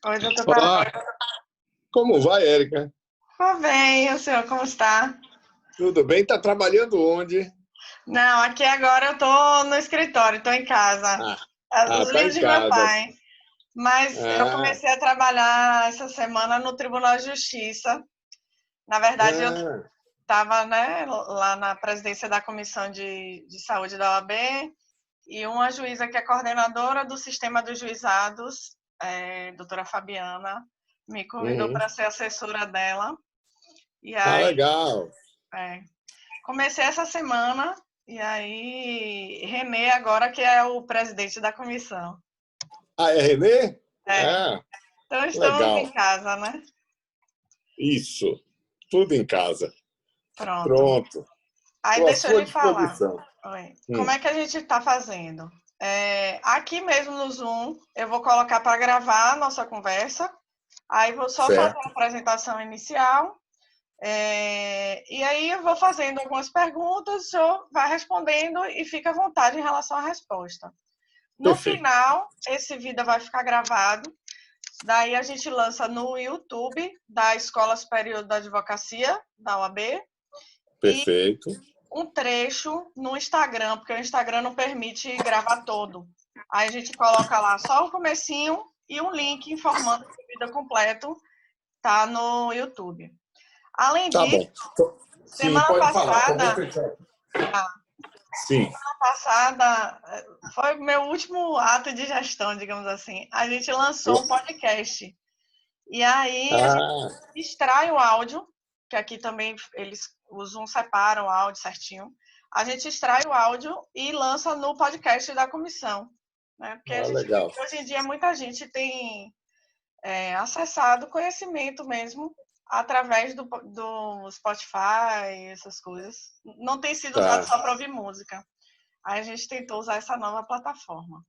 Oi, doutor Olá, Paraná. como vai, Érica? Tô bem, e o senhor como está? Tudo bem? Está trabalhando onde? Não, aqui agora eu tô no escritório, tô em casa. Ah, tá Livre em de meu casa. pai. Mas eu Ah, comecei a trabalhar essa semana no Tribunal de Justiça. Na verdade, eu ah, estava, né, lá na presidência da Comissão de Saúde da OAB e uma juíza que é coordenadora do Sistema dos Juizados, doutora Fabiana, me convidou uhum. para ser assessora dela. E Ah, aí, legal. é, comecei essa semana e aí Renê agora que é o presidente da comissão. Ah, é Renê? É, Ah, então estamos em legal. casa, né? Isso, tudo em casa. Pronto. Pronto, Aí estou à deixa eu sua lhe falar. disposição. Oi. Como Hum, é que a gente está fazendo? Aqui mesmo no Zoom, eu vou colocar para gravar a nossa conversa. Aí vou só fazer a certo, apresentação inicial. E aí eu vou fazendo algumas perguntas, o senhor vai respondendo e fica à vontade em relação à resposta. No perfeito, final, esse vídeo vai ficar gravado. Daí a gente lança no YouTube da Escola Superior da Advocacia, da OAB, e perfeito. um trecho no Instagram, porque o Instagram não permite gravar todo. Aí a gente coloca lá só o comecinho e um link informando que o vídeo completo tá no YouTube. Além Tá disso, bom. Sim, semana pode falar. Só vou passada, fechar. Sim. foi o meu último ato de gestão, digamos assim. A gente lançou um podcast. E aí a gente Ah, extrai o áudio, que aqui também o Zoom separa o áudio certinho. A gente extrai o áudio e lança no podcast da comissão. Né? Porque a gente vê legal. que hoje em dia muita gente tem acessado conhecimento mesmo através do Spotify, essas coisas. Não tem sido usado Tá, só para ouvir música. Aí a gente tentou usar essa nova plataforma,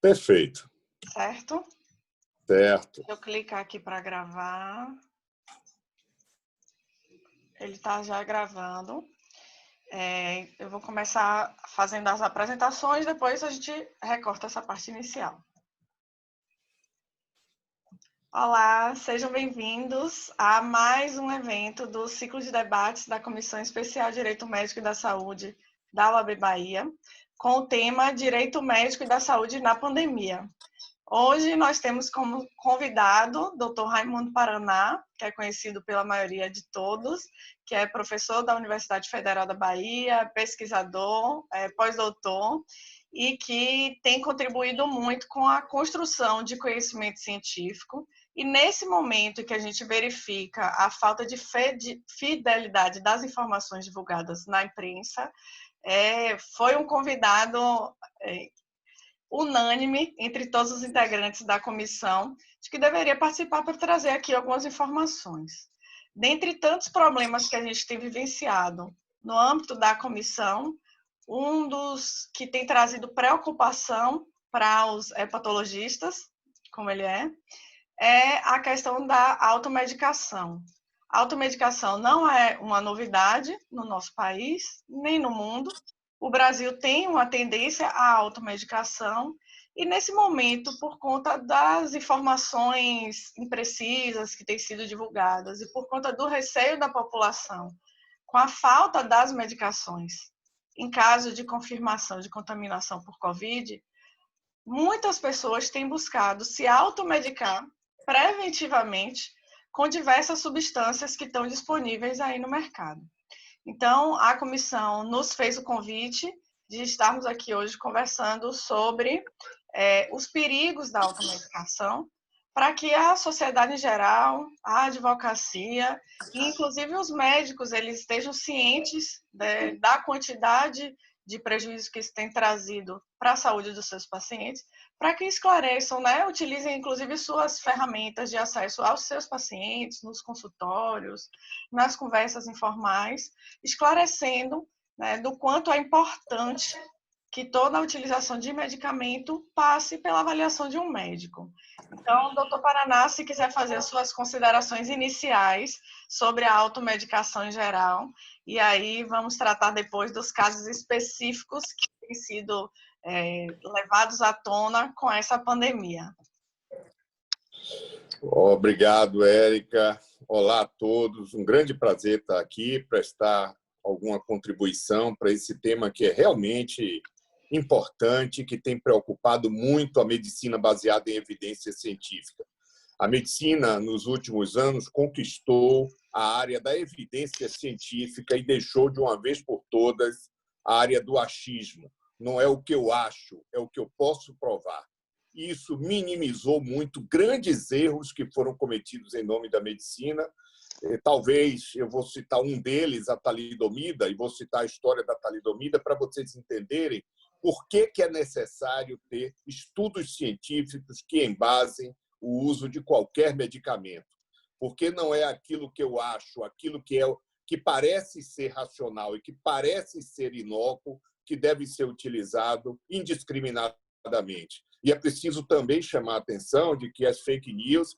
perfeito. certo? Certo. Deixa eu clicar aqui para gravar. Ele está já gravando. Eu vou começar fazendo as apresentações, depois a gente recorta essa parte inicial. Olá, sejam bem-vindos a mais um evento do ciclo de debates da Comissão Especial de Direito Médico e da Saúde da UAB Bahia, com o tema Direito Médico e da Saúde na Pandemia. Hoje nós temos como convidado o Dr. Raimundo Paraná, que é conhecido pela maioria de todos, que é professor da Universidade Federal da Bahia, pesquisador, pós-doutor, e que tem contribuído muito com a construção de conhecimento científico. E nesse momento em que a gente verifica a falta de fidelidade das informações divulgadas na imprensa, foi um convidado unânime entre todos os integrantes da comissão de que deveria participar para trazer aqui algumas informações. Dentre tantos problemas que a gente tem vivenciado no âmbito da comissão, um dos que tem trazido preocupação para os hepatologistas, como ele é a questão da automedicação. A automedicação não é uma novidade no nosso país, nem no mundo. O Brasil tem uma tendência à automedicação e, nesse momento, por conta das informações imprecisas que têm sido divulgadas e por conta do receio da população com a falta das medicações em caso de confirmação de contaminação por Covid, muitas pessoas têm buscado se automedicar preventivamente com diversas substâncias que estão disponíveis aí no mercado. Então, a comissão nos fez o convite de estarmos aqui hoje conversando sobre os perigos da automedicação, para que a sociedade em geral, a advocacia e inclusive os médicos eles estejam cientes da quantidade de prejuízo que isso tem trazido para a saúde dos seus pacientes, para que esclareçam, né, utilizem inclusive suas ferramentas de acesso aos seus pacientes, nos consultórios, nas conversas informais, esclarecendo, né, do quanto é importante que toda a utilização de medicamento passe pela avaliação de um médico. Então, doutor Paraná, se quiser fazer as suas considerações iniciais sobre a automedicação em geral, e aí vamos tratar depois dos casos específicos que têm sido levados à tona com essa pandemia. Obrigado, Érica. Olá a todos. Um grande prazer estar aqui, prestar alguma contribuição para esse tema que é realmente importante, que tem preocupado muito a medicina baseada em evidência científica. A medicina, nos últimos anos, conquistou a área da evidência científica e deixou, de uma vez por todas, a área do achismo. Não é o que eu acho, é o que eu posso provar. Isso minimizou muito grandes erros que foram cometidos em nome da medicina. Talvez eu vou citar um deles, a talidomida, e vou citar a história da talidomida para vocês entenderem por que é necessário ter estudos científicos que embasem o uso de qualquer medicamento. Porque não é aquilo que eu acho, aquilo que parece ser racional e que parece ser inócuo que deve ser utilizado indiscriminadamente. E é preciso também chamar a atenção de que as fake news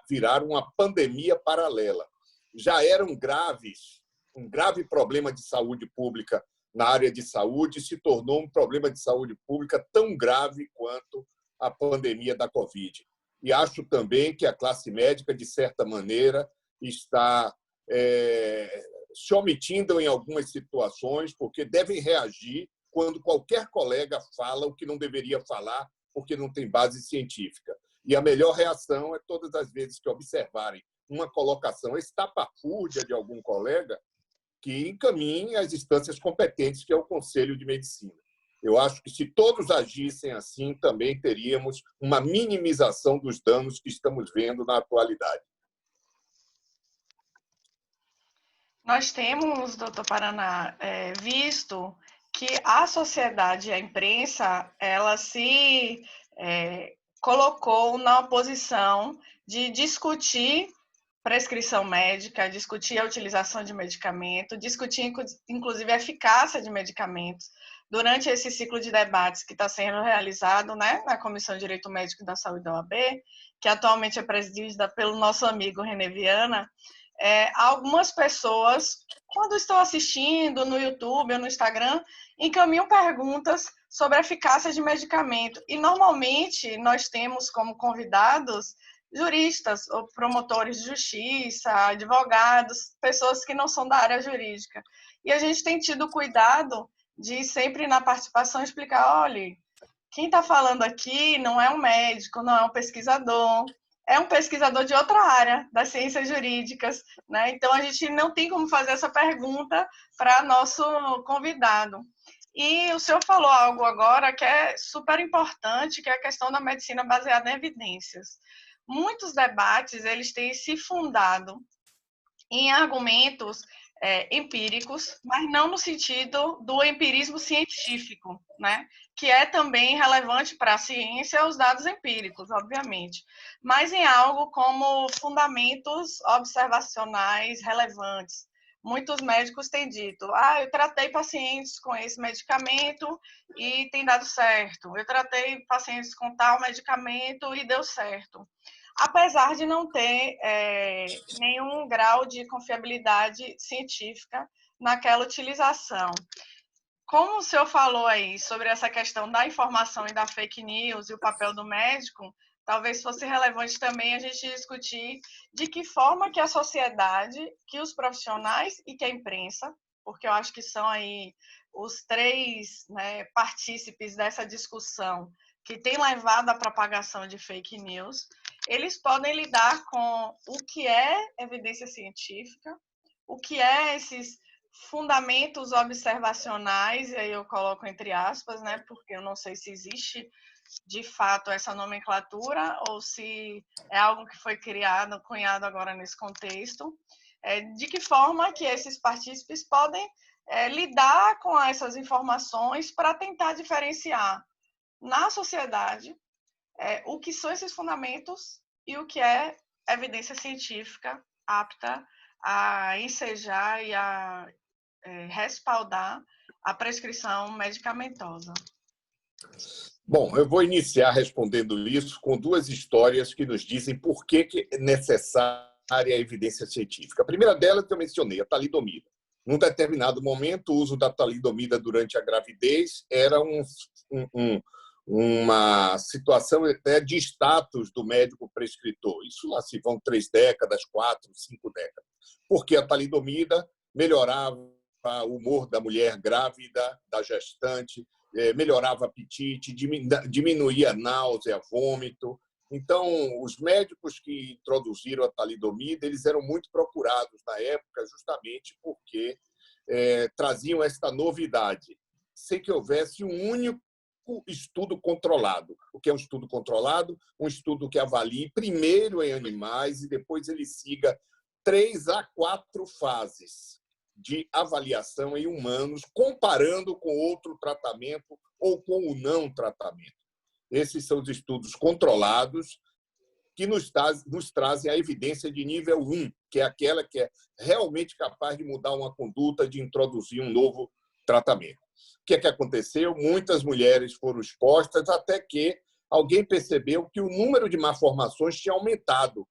viraram uma pandemia paralela. Já eram graves, um grave problema de saúde pública na área de saúde, se tornou um problema de saúde pública tão grave quanto a pandemia da Covid. E acho também que a classe médica, de certa maneira, está se omitindo em algumas situações, porque devem reagir quando qualquer colega fala o que não deveria falar, porque não tem base científica. E a melhor reação é, todas as vezes que observarem uma colocação estapafúrdia de algum colega, que encaminhe às instâncias competentes, que é o Conselho de Medicina. Eu acho que, se todos agissem assim, também teríamos uma minimização dos danos que estamos vendo na atualidade. Nós temos, doutor Paraná, visto que a sociedade e a imprensa, ela se colocou na posição de discutir prescrição médica, discutir a utilização de medicamento, discutir, inclusive, a eficácia de medicamentos durante esse ciclo de debates que está sendo realizado, né, na Comissão de Direito Médico e da Saúde da OAB, que atualmente é presidida pelo nosso amigo René Viana. Algumas pessoas, quando estão assistindo no YouTube ou no Instagram, encaminham perguntas sobre a eficácia de medicamento. E, normalmente, nós temos como convidados juristas ou promotores de justiça, advogados, pessoas que não são da área jurídica. E a gente tem tido cuidado de sempre, na participação, explicar, olha, quem está falando aqui não é um médico, não é um pesquisador, é um pesquisador de outra área, das ciências jurídicas, né? Então, a gente não tem como fazer essa pergunta para nosso convidado. E o senhor falou algo agora que é super importante, que é a questão da medicina baseada em evidências. Muitos debates, eles têm se fundado em argumentos empíricos, mas não no sentido do empirismo científico, né? Que é também relevante para a ciência os dados empíricos, obviamente, mas em algo como fundamentos observacionais relevantes. Muitos médicos têm dito, eu tratei pacientes com esse medicamento e tem dado certo. Eu tratei pacientes com tal medicamento e deu certo. Apesar de não ter nenhum grau de confiabilidade científica naquela utilização. Como o senhor falou aí sobre essa questão da informação e da fake news e o papel do médico, talvez fosse relevante também a gente discutir de que forma que a sociedade, que os profissionais e que a imprensa, porque eu acho que são aí os três, né, partícipes dessa discussão que tem levado à propagação de fake news, eles podem lidar com o que é evidência científica, o que é esses fundamentos observacionais, e aí eu coloco entre aspas, né, porque eu não sei se existe de fato essa nomenclatura ou se é algo que foi cunhado agora nesse contexto, de que forma que esses partícipes podem lidar com essas informações para tentar diferenciar na sociedade o que são esses fundamentos e o que é evidência científica apta a ensejar e a respaldar a prescrição medicamentosa. Bom, eu vou iniciar respondendo isso com duas histórias que nos dizem por que é necessária a evidência científica. A primeira delas que eu mencionei, a talidomida. Num determinado momento, o uso da talidomida durante a gravidez era uma situação até de status do médico prescritor. Isso lá se vão 3 décadas, 4, 5 décadas. Porque a talidomida melhorava o humor da mulher grávida, da gestante, melhorava apetite, diminuía a náusea, vômito. Então, os médicos que introduziram a talidomida, eles eram muito procurados na época justamente porque traziam esta novidade, sem que houvesse um único estudo controlado. O que é um estudo controlado? Um estudo que avalie primeiro em animais e depois ele siga 3 a 4 fases de avaliação em humanos, comparando com outro tratamento ou com o não tratamento. Esses são os estudos controlados que nos trazem a evidência de nível 1, que é aquela que é realmente capaz de mudar uma conduta, de introduzir um novo tratamento. O que é que aconteceu? Muitas mulheres foram expostas até que alguém percebeu que o número de malformações tinha aumentado,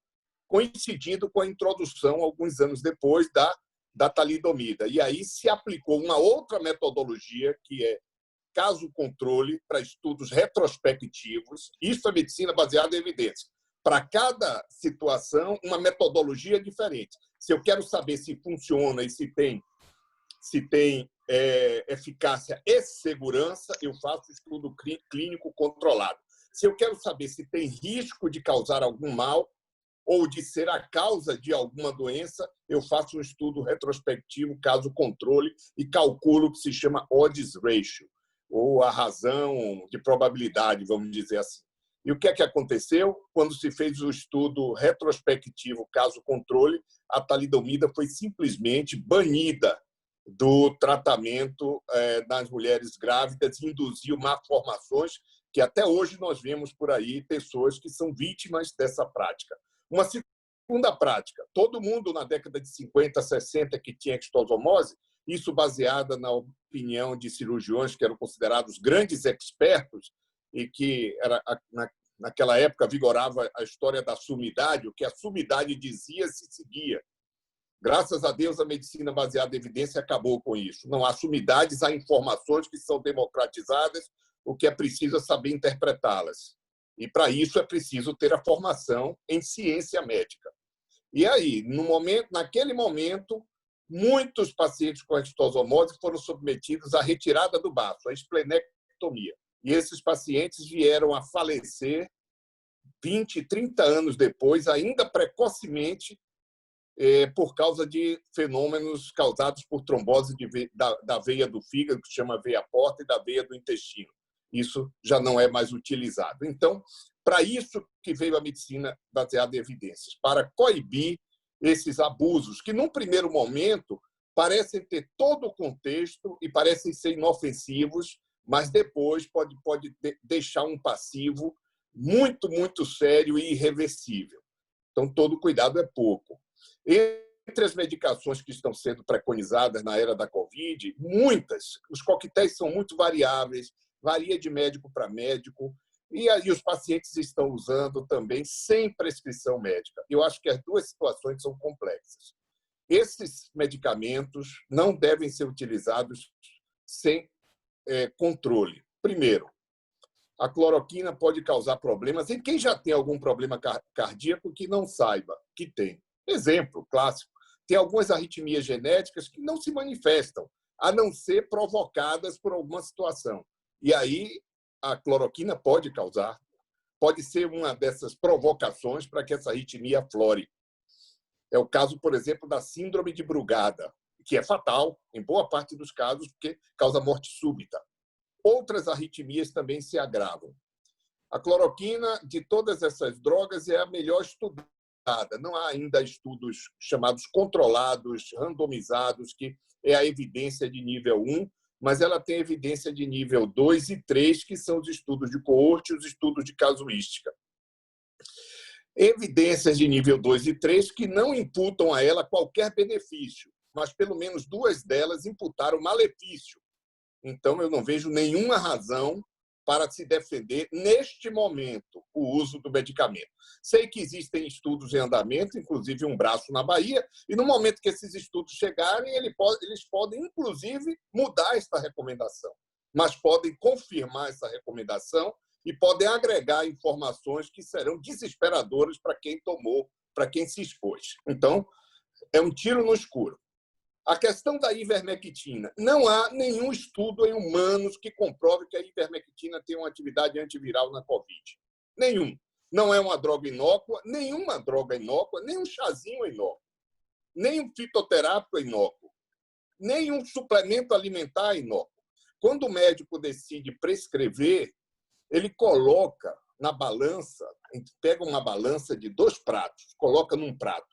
coincidindo com a introdução, alguns anos depois, da talidomida. E aí se aplicou uma outra metodologia, que é caso-controle, para estudos retrospectivos. Isso é medicina baseada em evidência. Para cada situação, uma metodologia diferente. Se eu quero saber se funciona e se tem eficácia e segurança, eu faço estudo clínico controlado. Se eu quero saber se tem risco de causar algum mal ou de ser a causa de alguma doença, eu faço um estudo retrospectivo, caso-controle, e calculo o que se chama odds ratio, ou a razão de probabilidade, vamos dizer assim. E o que é que aconteceu? Quando se fez o estudo retrospectivo, caso-controle, a talidomida foi simplesmente banida do tratamento nas mulheres grávidas e induziu malformações que até hoje nós vemos por aí pessoas que são vítimas dessa prática. Uma segunda prática, todo mundo na década de 50, 60 que tinha extosomose, isso baseada na opinião de cirurgiões que eram considerados grandes expertos e que naquela época vigorava a história da sumidade, o que a sumidade dizia se seguia. Graças a Deus, a medicina baseada em evidência acabou com isso. Não há sumidades, há informações que são democratizadas, o que é preciso é saber interpretá-las. E, para isso, é preciso ter a formação em ciência médica. E aí, naquele momento, muitos pacientes com extosomose foram submetidos à retirada do baço, à esplenectomia. E esses pacientes vieram a falecer 20, 30 anos depois, ainda precocemente, por causa de fenômenos causados por trombose da veia do fígado, que se chama veia porta, e da veia do intestino. Isso já não é mais utilizado. Então, para isso que veio a medicina baseada em evidências, para coibir esses abusos, que, num primeiro momento, parecem ter todo o contexto e parecem ser inofensivos, mas depois pode deixar um passivo muito, muito sério e irreversível. Então, todo cuidado é pouco. Entre as medicações que estão sendo preconizadas na era da Covid, muitas, os coquetéis são muito variáveis, varia de médico para médico, e aí os pacientes estão usando também sem prescrição médica. Eu acho que as duas situações são complexas. Esses medicamentos não devem ser utilizados sem controle. Primeiro, a cloroquina pode causar problemas em quem já tem algum problema cardíaco que não saiba que tem. Exemplo clássico, tem algumas arritmias genéticas que não se manifestam, a não ser provocadas por alguma situação. E aí a cloroquina pode causar, pode ser uma dessas provocações para que essa arritmia aflore. É o caso, por exemplo, da síndrome de Brugada, que é fatal em boa parte dos casos, porque causa morte súbita. Outras arritmias também se agravam. A cloroquina, de todas essas drogas, é a melhor estudada. Não há ainda estudos chamados controlados, randomizados, que é a evidência de nível 1, mas ela tem evidência de nível 2 e 3, que são os estudos de coorte e os estudos de casuística. Evidências de nível 2 e 3 que não imputam a ela qualquer benefício, mas pelo menos 2 delas imputaram malefício. Então, eu não vejo nenhuma razão para se defender, neste momento, o uso do medicamento. Sei que existem estudos em andamento, inclusive um braço na Bahia, e no momento que esses estudos chegarem, eles podem, inclusive, mudar esta recomendação. mas podem confirmar essa recomendação e podem agregar informações que serão desesperadoras para quem tomou, para quem se expôs. Então, é um tiro no escuro. A questão da ivermectina. Não há nenhum estudo em humanos que comprove que a ivermectina tem uma atividade antiviral na Covid. Nenhum. Não é uma droga inócua, nenhuma droga inócua, nem um chazinho inócuo, nem um fitoterápico inócuo, nem um suplemento alimentar inócuo. Quando o médico decide prescrever, ele coloca na balança, a gente pega uma balança de 2 pratos, coloca num prato.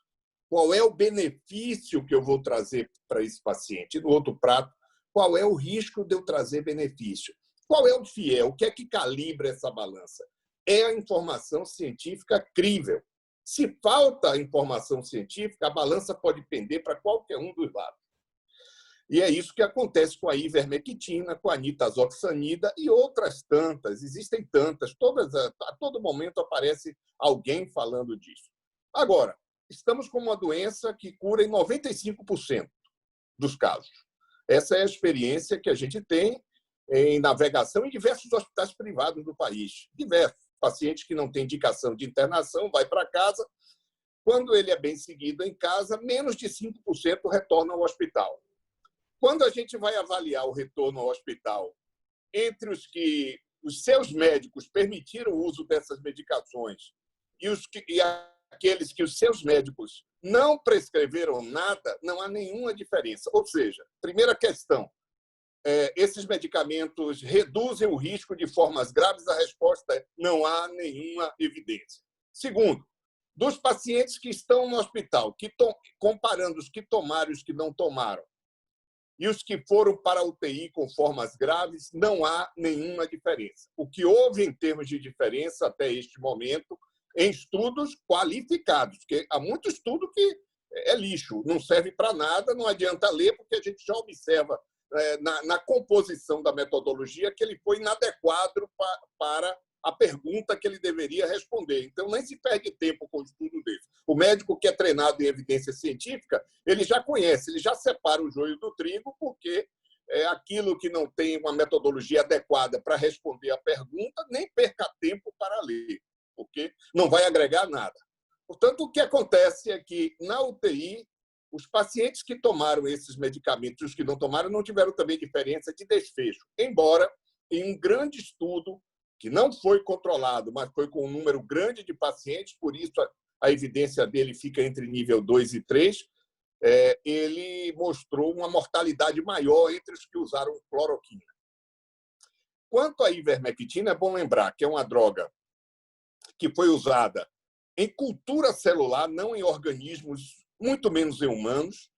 Qual é o benefício que eu vou trazer para esse paciente? E no outro prato, qual é o risco de eu trazer benefício? Qual é o fiel? O que é que calibra essa balança? É a informação científica crível. Se falta informação científica, a balança pode pender para qualquer um dos lados. E é isso que acontece com a ivermectina, com a nitazoxanida e outras tantas. Existem tantas. A todo momento aparece alguém falando disso. Agora, estamos com uma doença que cura em 95% dos casos. Essa é a experiência que a gente tem em navegação em diversos hospitais privados do país. Diversos. Pacientes que não têm indicação de internação, vai para casa. Quando ele é bem seguido em casa, menos de 5% retornam ao hospital. Quando a gente vai avaliar o retorno ao hospital entre os que os seus médicos permitiram o uso dessas medicações e aqueles que os seus médicos não prescreveram nada, não há nenhuma diferença. Ou seja, primeira questão, esses medicamentos reduzem o risco de formas graves? A resposta é: não há nenhuma evidência. Segundo, dos pacientes que estão no hospital, comparando os que tomaram e os que não tomaram, e os que foram para a UTI com formas graves, não há nenhuma diferença. O que houve em termos de diferença até este momento, em estudos qualificados, porque há muito estudo que é lixo, não serve para nada, não adianta ler, porque a gente já observa na composição da metodologia que ele foi inadequado para a pergunta que ele deveria responder. Então, nem se perde tempo com um estudo desse. O médico que é treinado em evidência científica, ele já conhece, ele já separa o joio do trigo, porque aquilo que não tem uma metodologia adequada para responder a pergunta, nem perca tempo para ler, porque não vai agregar nada. Portanto, o que acontece é que, na UTI, os pacientes que tomaram esses medicamentos e os que não tomaram não tiveram também diferença de desfecho, embora em um grande estudo, que não foi controlado, mas foi com um número grande de pacientes, por isso a evidência dele fica entre nível 2 e 3, ele mostrou uma mortalidade maior entre os que usaram cloroquina. Quanto à ivermectina, é bom lembrar que é uma droga que foi usada em cultura celular, não em organismos, muito menos em humanos.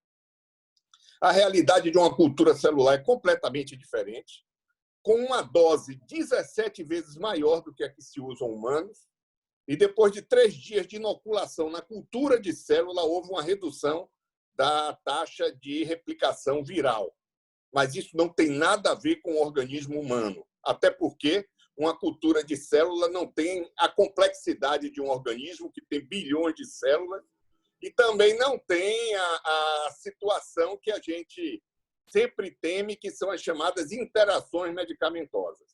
A realidade de uma cultura celular é completamente diferente, com uma dose 17 vezes maior do que a que se usa em humanos, e depois de 3 dias de inoculação na cultura de célula, houve uma redução da taxa de replicação viral. Mas isso não tem nada a ver com o organismo humano, até porque uma cultura de célula não tem a complexidade de um organismo que tem bilhões de células e também não tem a situação que a gente sempre teme, que são as chamadas interações medicamentosas.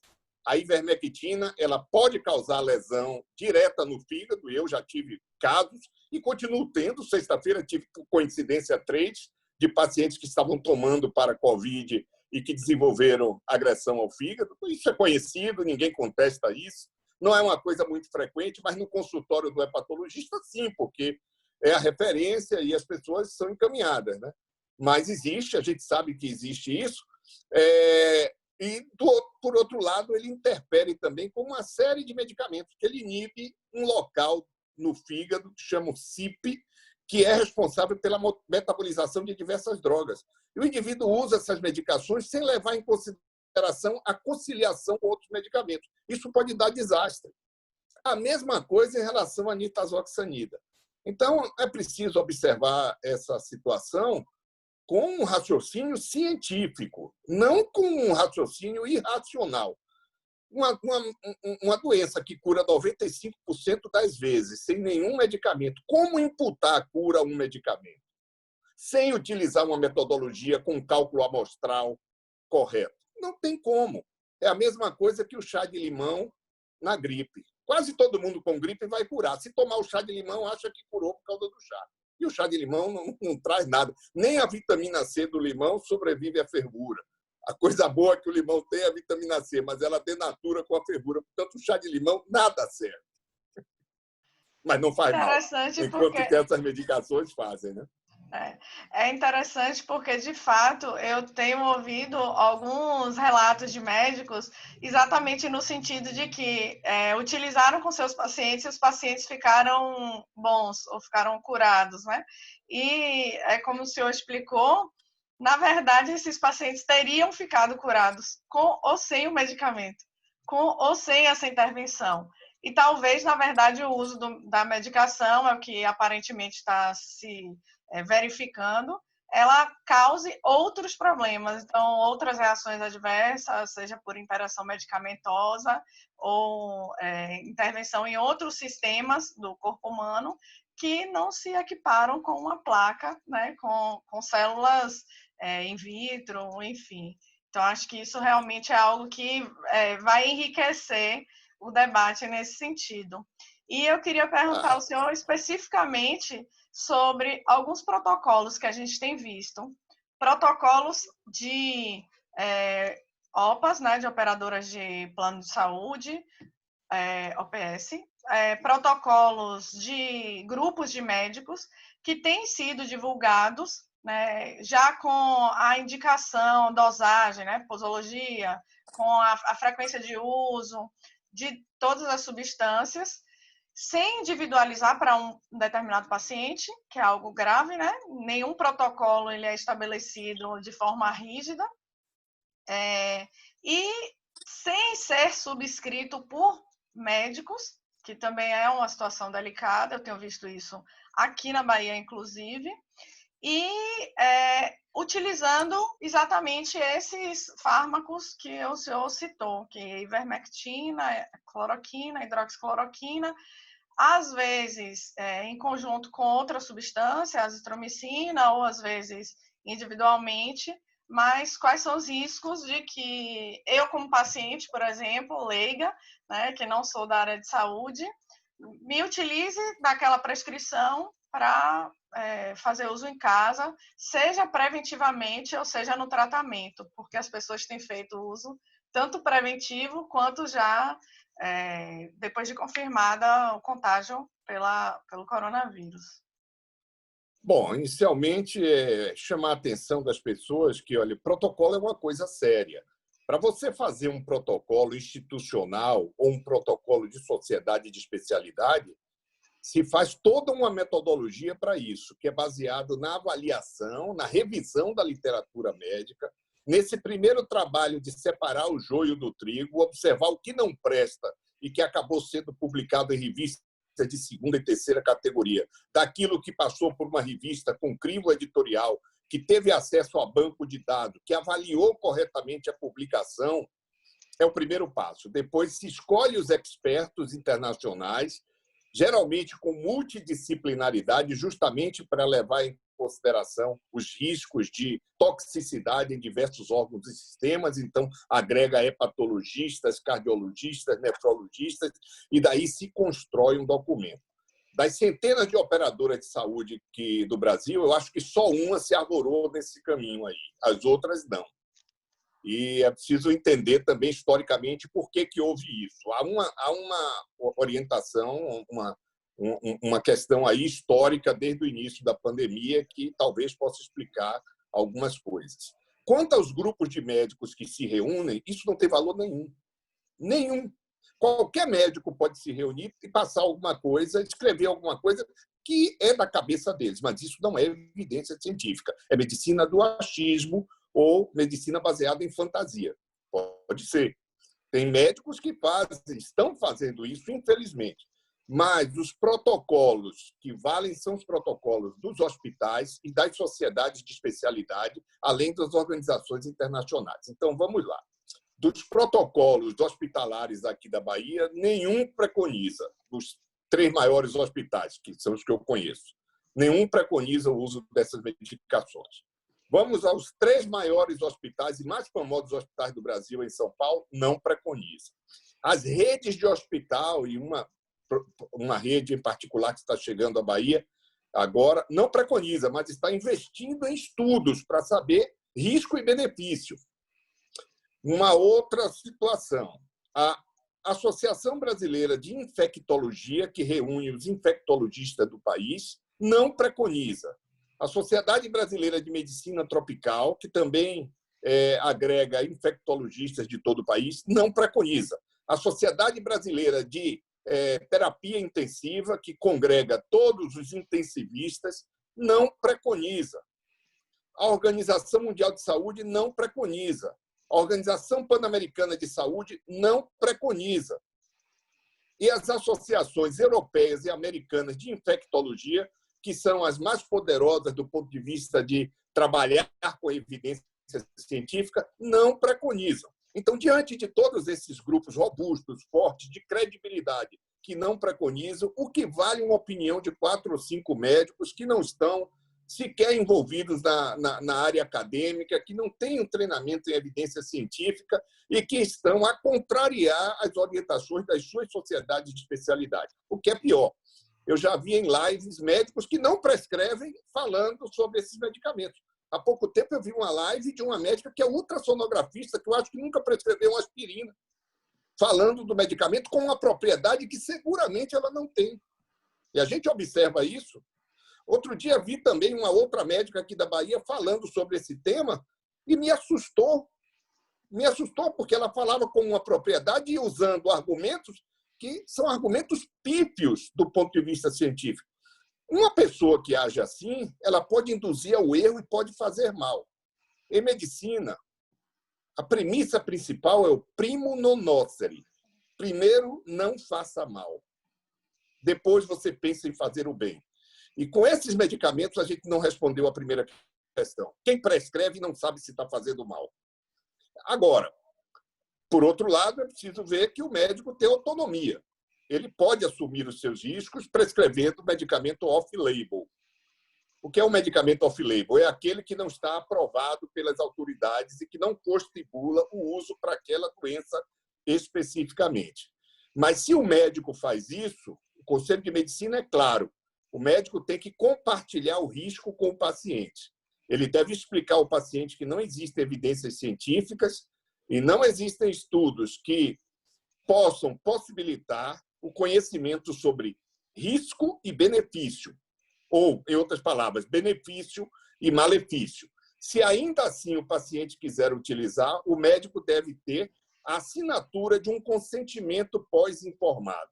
A ivermectina ela pode causar lesão direta no fígado, eu já tive casos e continuo tendo. Sexta-feira tive coincidência 3 de pacientes que estavam tomando para Covid e que desenvolveram agressão ao fígado. Isso é conhecido, ninguém contesta isso. Não é uma coisa muito frequente, mas no consultório do hepatologista, sim, porque é a referência e as pessoas são encaminhadas, né? Mas existe, a gente sabe que existe isso. E, por outro lado, ele interfere também com uma série de medicamentos, que ele inibe um local no fígado, que chama o CYP, que é responsável pela metabolização de diversas drogas. E o indivíduo usa essas medicações sem levar em consideração a conciliação com outros medicamentos. Isso pode dar desastre. A mesma coisa em relação à nitazoxanida. Então, é preciso observar essa situação com um raciocínio científico, não com um raciocínio irracional. Uma doença que cura 95% das vezes, sem nenhum medicamento, como imputar a cura a um medicamento? Sem utilizar uma metodologia com cálculo amostral correto. Não tem como. É a mesma coisa que o chá de limão na gripe. Quase todo mundo com gripe vai curar. Se tomar o chá de limão, acha que curou por causa do chá. E o chá de limão não traz nada. Nem a vitamina C do limão sobrevive à fervura. A coisa boa que o limão tem é a vitamina C, mas ela denatura com a fervura. Portanto, o chá de limão nada serve. Mas não faz mal. Interessante Enquanto porque que essas medicações fazem, né? é interessante porque, de fato, eu tenho ouvido alguns relatos de médicos exatamente no sentido de que utilizaram com seus pacientes e os pacientes ficaram bons ou ficaram curados, né? E é como o senhor explicou, na verdade, esses pacientes teriam ficado curados com ou sem o medicamento, com ou sem essa intervenção. E talvez, na verdade, o uso da medicação é o que aparentemente está se verificando, ela cause outros problemas, então outras reações adversas, seja por interação medicamentosa ou intervenção em outros sistemas do corpo humano que não se equiparam com uma placa, né, com células in vitro, enfim. Então, acho que isso realmente é algo que vai enriquecer o debate nesse sentido. E eu queria perguntar ao senhor especificamente sobre alguns protocolos que a gente tem visto. Protocolos de OPAs, né, de operadoras de plano de saúde, OPS, protocolos de grupos de médicos que têm sido divulgados, né, já com a indicação, dosagem, né, posologia, com a frequência de uso de todas as substâncias, sem individualizar para um determinado paciente, que é algo grave, né? Nenhum protocolo ele é estabelecido de forma rígida, e sem ser subscrito por médicos, que também é uma situação delicada, eu tenho visto isso aqui na Bahia, inclusive, e utilizando exatamente esses fármacos que o senhor citou, que é ivermectina, cloroquina, hidroxicloroquina, às vezes em conjunto com outra substância, azitromicina, ou às vezes individualmente, mas quais são os riscos de que eu, como paciente, por exemplo, leiga, né, que não sou da área de saúde, me utilize daquela prescrição para fazer uso em casa, seja preventivamente ou seja no tratamento, porque as pessoas têm feito uso tanto preventivo quanto já depois de confirmada o contágio pelo coronavírus. Bom, inicialmente, chamar a atenção das pessoas que, olha, protocolo é uma coisa séria. Para você fazer um protocolo institucional ou um protocolo de sociedade de especialidade, se faz toda uma metodologia para isso, que é baseado na avaliação, na revisão da literatura médica, nesse primeiro trabalho de separar o joio do trigo, observar o que não presta e que acabou sendo publicado em revistas de segunda e terceira categoria, daquilo que passou por uma revista com crivo editorial, que teve acesso a banco de dados, que avaliou corretamente a publicação, é o primeiro passo. Depois se escolhe os expertos internacionais, geralmente com multidisciplinaridade, justamente para levar em consideração os riscos de toxicidade em diversos órgãos e sistemas. Então, agrega hepatologistas, cardiologistas, nefrologistas, e daí se constrói um documento. Das centenas de operadoras de saúde do Brasil, eu acho que só uma se arvorou nesse caminho aí, as outras não. E é preciso entender também, historicamente, por que houve isso. Há uma orientação, uma questão aí histórica desde o início da pandemia que talvez possa explicar algumas coisas. Quanto aos grupos de médicos que se reúnem, isso não tem valor nenhum. Nenhum. Qualquer médico pode se reunir e passar alguma coisa, escrever alguma coisa que é da cabeça deles, mas isso não é evidência científica. É medicina do achismo ou medicina baseada em fantasia. Pode ser. Tem médicos que estão fazendo isso, infelizmente. Mas os protocolos que valem são os protocolos dos hospitais e das sociedades de especialidade, além das organizações internacionais. Então, vamos lá. Dos protocolos hospitalares aqui da Bahia, nenhum preconiza, dos 3 maiores hospitais, que são os que eu conheço, nenhum preconiza o uso dessas medicações. Vamos aos 3 maiores hospitais e mais famosos hospitais do Brasil, em São Paulo, não preconiza. As redes de hospital, e uma rede em particular que está chegando à Bahia agora, não preconiza, mas está investindo em estudos para saber risco e benefício. Uma outra situação, a Associação Brasileira de Infectologia, que reúne os infectologistas do país, não preconiza. A Sociedade Brasileira de Medicina Tropical, que também agrega infectologistas de todo o país, não preconiza. A Sociedade Brasileira de Terapia Intensiva, que congrega todos os intensivistas, não preconiza. A Organização Mundial de Saúde não preconiza. A Organização Pan-Americana de Saúde não preconiza. E as associações europeias e americanas de infectologia, que são as mais poderosas do ponto de vista de trabalhar com evidência científica, não preconizam. Então, diante de todos esses grupos robustos, fortes, de credibilidade, que não preconizam, o que vale uma opinião de 4 ou 5 médicos que não estão sequer envolvidos na área acadêmica, que não têm um treinamento em evidência científica e que estão a contrariar as orientações das suas sociedades de especialidade. O que é pior, eu já vi em lives médicos que não prescrevem falando sobre esses medicamentos. Há pouco tempo eu vi uma live de uma médica que é ultrassonografista, que eu acho que nunca prescreveu uma aspirina, falando do medicamento com uma propriedade que seguramente ela não tem. E a gente observa isso. Outro dia vi também uma outra médica aqui da Bahia falando sobre esse tema e me assustou. Me assustou porque ela falava com uma propriedade e usando argumentos que são argumentos pífios do ponto de vista científico. Uma pessoa que age assim, ela pode induzir ao erro e pode fazer mal. Em medicina, a premissa principal é o primo non nocere. Primeiro, não faça mal. Depois você pensa em fazer o bem. E com esses medicamentos, a gente não respondeu a primeira questão. Quem prescreve não sabe se está fazendo mal. Agora, por outro lado, é preciso ver que o médico tem autonomia. Ele pode assumir os seus riscos prescrevendo medicamento off-label. O que é um medicamento off-label? É aquele que não está aprovado pelas autoridades e que não postibula o uso para aquela doença especificamente. Mas se o médico faz isso, o Conselho de Medicina é claro, o médico tem que compartilhar o risco com o paciente. Ele deve explicar ao paciente que não existem evidências científicas e não existem estudos que possam possibilitar o conhecimento sobre risco e benefício, ou, em outras palavras, benefício e malefício. Se ainda assim o paciente quiser utilizar, o médico deve ter a assinatura de um consentimento pós-informado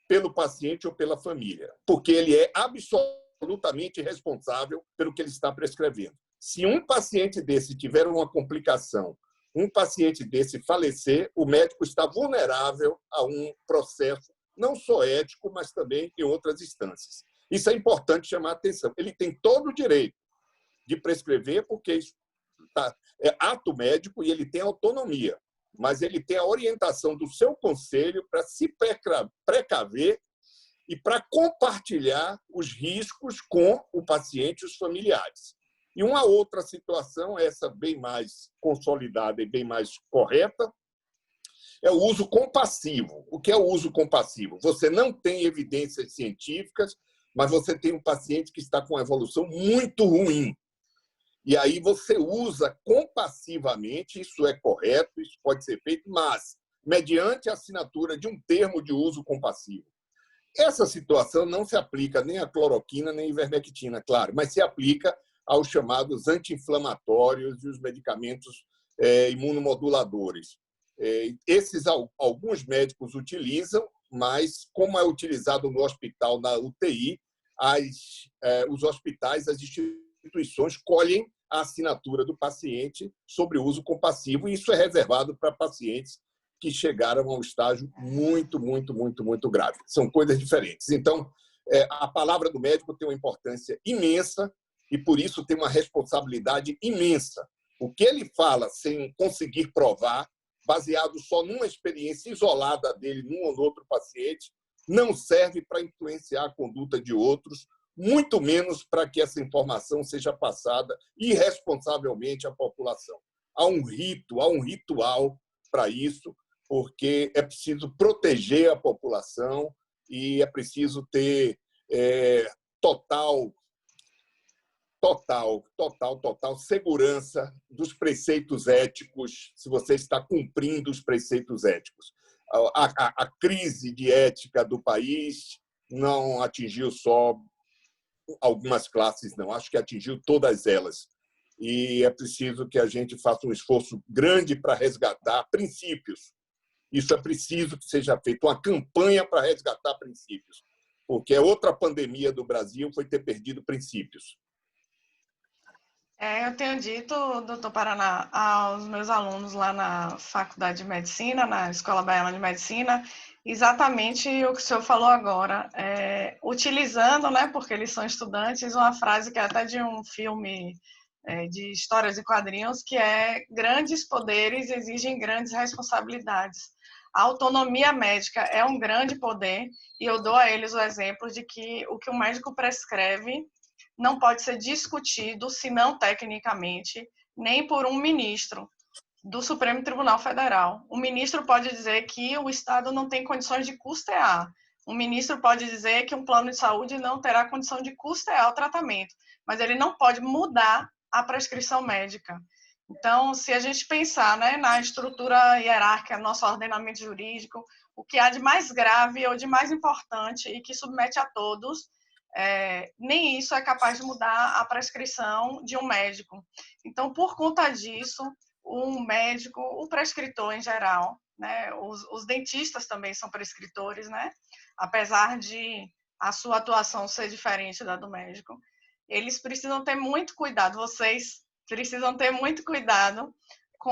pelo paciente ou pela família, porque ele é absolutamente responsável pelo que ele está prescrevendo. Se um paciente desse tiver uma complicação, um paciente desse falecer, o médico está vulnerável a um processo não só ético, mas também em outras instâncias. Isso é importante chamar a atenção. Ele tem todo o direito de prescrever, porque isso é ato médico e ele tem autonomia, mas ele tem a orientação do seu conselho para se precaver e para compartilhar os riscos com o paciente e os familiares. E uma outra situação, essa bem mais consolidada e bem mais correta, é o uso compassivo. O que é o uso compassivo? Você não tem evidências científicas, mas você tem um paciente que está com uma evolução muito ruim. E aí você usa compassivamente, isso é correto, isso pode ser feito, mas mediante a assinatura de um termo de uso compassivo. Essa situação não se aplica nem à cloroquina, nem à ivermectina, claro, mas se aplica aos chamados anti-inflamatórios e os medicamentos imunomoduladores. Esses alguns médicos utilizam, mas como é utilizado no hospital, na UTI, os hospitais, as instituições colhem a assinatura do paciente sobre o uso compassivo, e isso é reservado para pacientes que chegaram a um estágio muito, muito, muito, muito grave. São coisas diferentes. Então, a palavra do médico tem uma importância imensa e, por isso, tem uma responsabilidade imensa. O que ele fala sem conseguir provar, baseado só numa experiência isolada dele, num ou outro paciente, não serve para influenciar a conduta de outros muito menos para que essa informação seja passada irresponsavelmente à população. Há um rito, há um ritual para isso, porque é preciso proteger a população e é preciso ter total segurança dos preceitos éticos, se você está cumprindo os preceitos éticos. A crise de ética do país não atingiu só algumas classes, não. Acho que atingiu todas elas. E é preciso que a gente faça um esforço grande para resgatar princípios. Isso é preciso que seja feita uma campanha para resgatar princípios, porque outra pandemia do Brasil foi ter perdido princípios. Eu tenho dito, doutor Paraná, aos meus alunos lá na Faculdade de Medicina, na Escola Baiana de Medicina, exatamente o que o senhor falou agora, utilizando, né, porque eles são estudantes, uma frase que é até de um filme de histórias e quadrinhos, que é: grandes poderes exigem grandes responsabilidades. A autonomia médica é um grande poder, e eu dou a eles o exemplo de que o que o médico prescreve não pode ser discutido, se não tecnicamente, nem por um ministro do Supremo Tribunal Federal. O ministro pode dizer que o Estado não tem condições de custear. Um ministro pode dizer que um plano de saúde não terá condição de custear o tratamento, mas ele não pode mudar a prescrição médica. Então, se a gente pensar, né, na estrutura hierárquica do nosso ordenamento jurídico, o que há de mais grave ou de mais importante e que submete a todos, nem isso é capaz de mudar a prescrição de um médico. Então, por conta disso, o médico, o prescritor em geral, né, os dentistas também são prescritores, né, apesar de a sua atuação ser diferente da do médico, eles precisam ter muito cuidado, vocês precisam ter muito cuidado com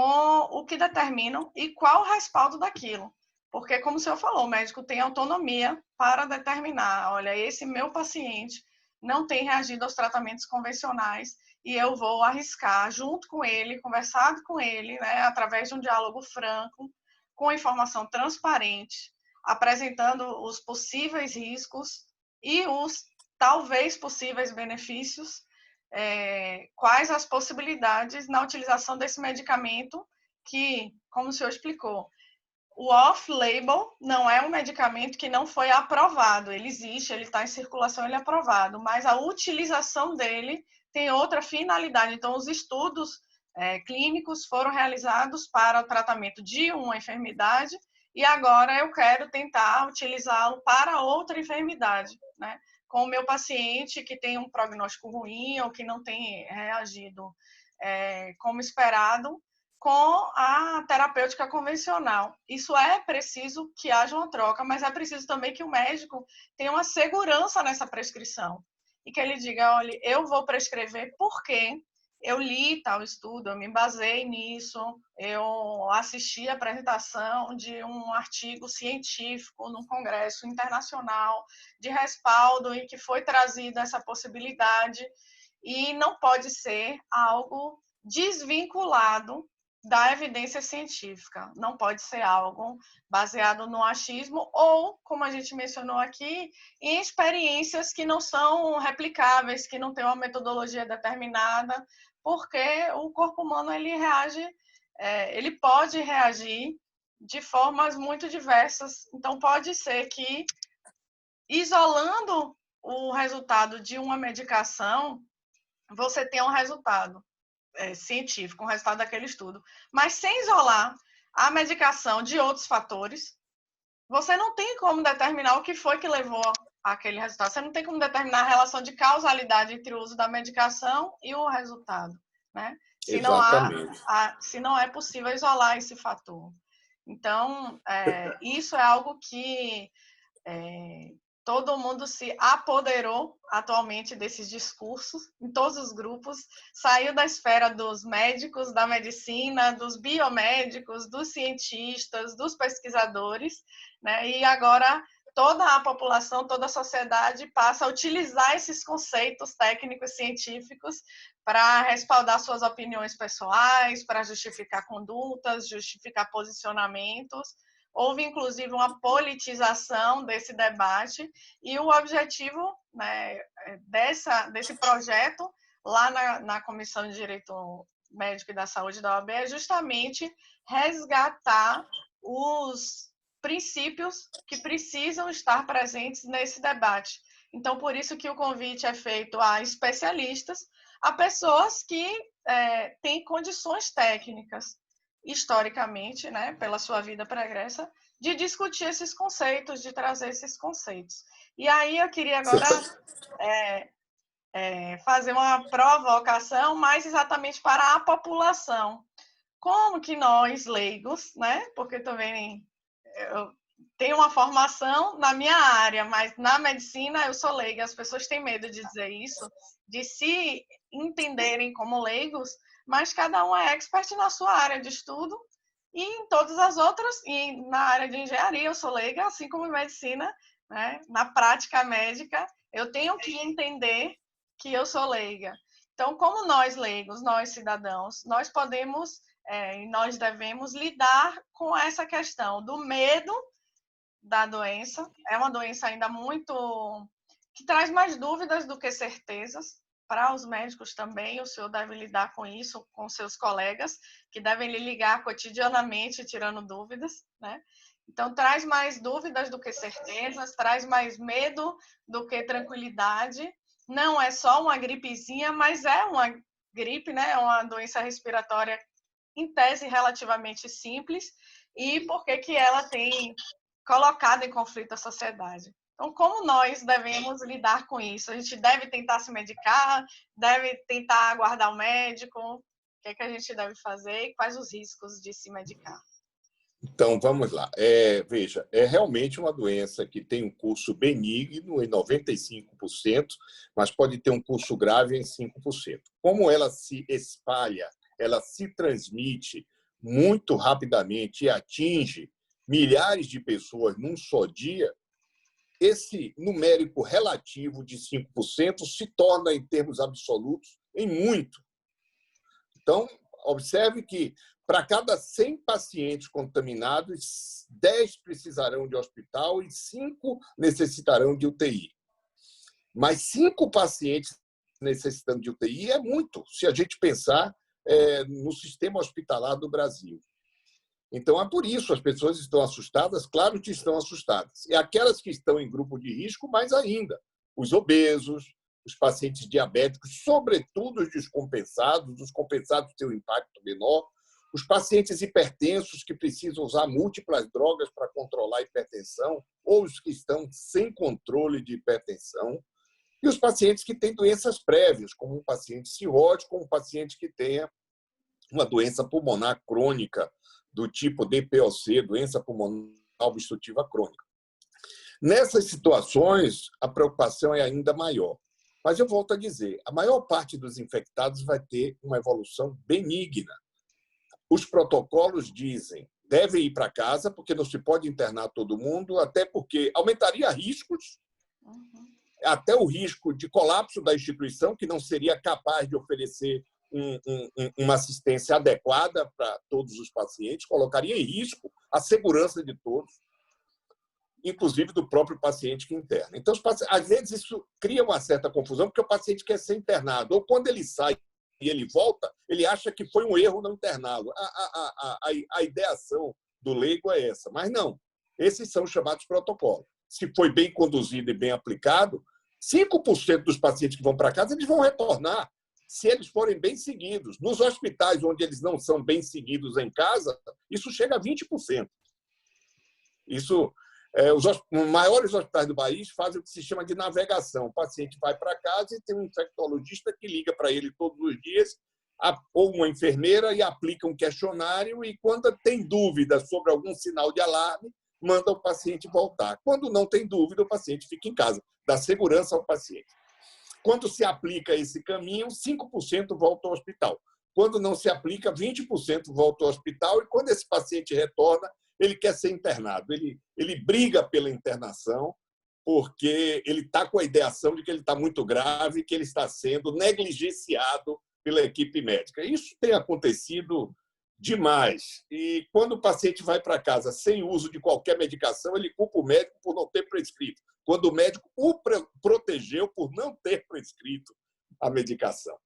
o que determinam e qual o respaldo daquilo. Porque, como o senhor falou, o médico tem autonomia para determinar: olha, esse meu paciente não tem reagido aos tratamentos convencionais e eu vou arriscar junto com ele, conversar com ele, né, através de um diálogo franco, com informação transparente, apresentando os possíveis riscos e os talvez possíveis benefícios, quais as possibilidades na utilização desse medicamento que, como o senhor explicou, o off-label não é um medicamento que não foi aprovado. Ele existe, ele está em circulação, ele é aprovado, mas a utilização dele tem outra finalidade. Então, os estudos clínicos foram realizados para o tratamento de uma enfermidade e agora eu quero tentar utilizá-lo para outra enfermidade, né? Com o meu paciente que tem um prognóstico ruim ou que não tem reagido como esperado, com a terapêutica convencional. Isso é preciso que haja uma troca, mas é preciso também que o médico tenha uma segurança nessa prescrição e que ele diga: olha, eu vou prescrever porque eu li tal estudo, eu me basei nisso, eu assisti a apresentação de um artigo científico num congresso internacional de respaldo em que foi trazida essa possibilidade, e não pode ser algo desvinculado da evidência científica. Não pode ser algo baseado no achismo ou, como a gente mencionou aqui, em experiências que não são replicáveis, que não têm uma metodologia determinada, porque o corpo humano ele reage, ele pode reagir de formas muito diversas. Então, pode ser que, isolando o resultado de uma medicação, você tenha um resultado científico, um resultado daquele estudo. Mas sem isolar a medicação de outros fatores, você não tem como determinar o que foi que levou àquele resultado. Você não tem como determinar a relação de causalidade entre o uso da medicação e o resultado, né? Se não é possível isolar esse fator. Então, isso é algo que todo mundo se apoderou atualmente desses discursos, em todos os grupos, saiu da esfera dos médicos, da medicina, dos biomédicos, dos cientistas, dos pesquisadores, né? E agora toda a população, toda a sociedade passa a utilizar esses conceitos técnicos científicos para respaldar suas opiniões pessoais, para justificar condutas, justificar posicionamentos, houve, inclusive, uma politização desse debate, e o objetivo, né, desse projeto, lá na Comissão de Direito Médico e da Saúde da OAB, é justamente resgatar os princípios que precisam estar presentes nesse debate. Então, por isso que o convite é feito a especialistas, a pessoas que têm condições técnicas, historicamente, né, pela sua vida pregressa, de discutir esses conceitos, de trazer esses conceitos. E aí eu queria agora fazer uma provocação mais exatamente para a população. Como que nós, leigos, né, porque também eu tenho uma formação na minha área, mas na medicina eu sou leiga, as pessoas têm medo de dizer isso, de se entenderem como leigos, mas cada um é expert na sua área de estudo e em todas as outras, e na área de engenharia eu sou leiga, assim como em medicina, né? Na prática médica, eu tenho que entender que eu sou leiga. Então, como nós leigos, nós cidadãos, nós podemos e nós devemos lidar com essa questão do medo da doença. É uma doença ainda muito que traz mais dúvidas do que certezas. Para os médicos também, o senhor deve lidar com isso, com seus colegas, que devem lhe ligar cotidianamente, tirando dúvidas, né? Então, traz mais dúvidas do que certezas, traz mais medo do que tranquilidade. Não é só uma gripezinha, mas é uma gripe, né? É uma doença respiratória, em tese, relativamente simples, e por que ela tem colocado em conflito a sociedade. Então, como nós devemos lidar com isso? A gente deve tentar se medicar, deve tentar aguardar o médico? O que a gente deve fazer e quais os riscos de se medicar? Então, vamos lá. Veja, é realmente uma doença que tem um curso benigno em 95%, mas pode ter um curso grave em 5%. Como ela se espalha, ela se transmite muito rapidamente e atinge milhares de pessoas num só dia, esse numérico relativo de 5% se torna, em termos absolutos, em muito. Então, observe que, para cada 100 pacientes contaminados, 10 precisarão de hospital e 5 necessitarão de UTI. Mas 5 pacientes necessitando de UTI é muito, se a gente pensar no sistema hospitalar do Brasil. Então, é por isso as pessoas estão assustadas, claro que estão assustadas. E aquelas que estão em grupo de risco, mais ainda. Os obesos, os pacientes diabéticos, sobretudo os descompensados, os compensados têm um impacto menor, os pacientes hipertensos que precisam usar múltiplas drogas para controlar a hipertensão, ou os que estão sem controle de hipertensão, e os pacientes que têm doenças prévias, como um paciente cirrótico, como um paciente que tenha uma doença pulmonar crônica do tipo DPOC, doença pulmonar obstrutiva crônica. Nessas situações, a preocupação é ainda maior. Mas eu volto a dizer, a maior parte dos infectados vai ter uma evolução benigna. Os protocolos dizem, devem ir para casa, porque não se pode internar todo mundo, até porque aumentaria riscos, até o risco de colapso da instituição, que não seria capaz de oferecer uma assistência adequada para todos os pacientes, colocaria em risco a segurança de todos, inclusive do próprio paciente que interna. Então, às vezes, isso cria uma certa confusão, porque o paciente quer ser internado, ou quando ele sai e ele volta, ele acha que foi um erro não interná-lo. A ideação do leigo é essa, mas não. Esses são os chamados protocolos. Se foi bem conduzido e bem aplicado, 5% dos pacientes que vão para casa, eles vão retornar, se eles forem bem seguidos. Nos hospitais onde eles não são bem seguidos em casa, isso chega a 20%. Os maiores hospitais do país fazem o que se chama de navegação. O paciente vai para casa e tem um infectologista que liga para ele todos os dias, ou uma enfermeira, e aplica um questionário, e quando tem dúvida sobre algum sinal de alarme, manda o paciente voltar. Quando não tem dúvida, o paciente fica em casa, dá segurança ao paciente. Quando se aplica esse caminho, 5% volta ao hospital. Quando não se aplica, 20% volta ao hospital, e quando esse paciente retorna, ele quer ser internado. Ele briga pela internação, porque ele está com a ideação de que ele está muito grave, que ele está sendo negligenciado pela equipe médica. Isso tem acontecido Demais. E quando o paciente vai para casa sem uso de qualquer medicação, ele culpa o médico por não ter prescrito, quando o médico o protegeu por não ter prescrito a medicação.